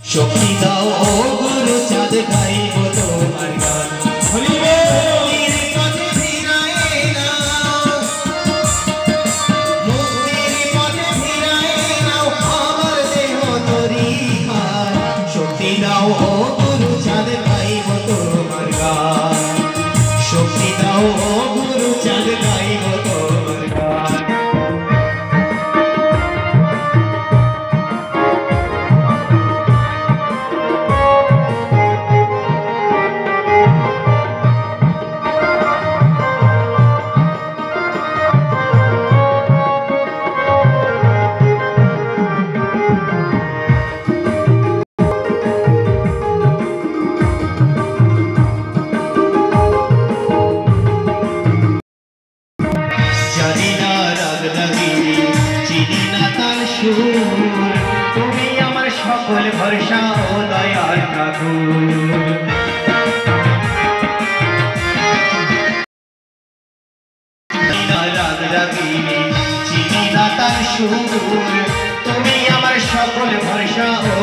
শক্তি দাও ও গুরু চাঁদ গাইব তোমার গান বলিবে মুক্তির পথে ফিরায় নাও মুক্তির পথে ফিরায় নাও আমার দেহ তরি হার শক্তি দাও ও গুরু চাঁদ গাইব তোমার গান শক্তি দাও ও গুরু চাঁদ গাইব তোমার গান তুমি আমার সকল ভরসা ও দয়ার ঠাকুর রাগ রাগিনী চিনি না তার সুর তুমি আমার সকল ভরসা ও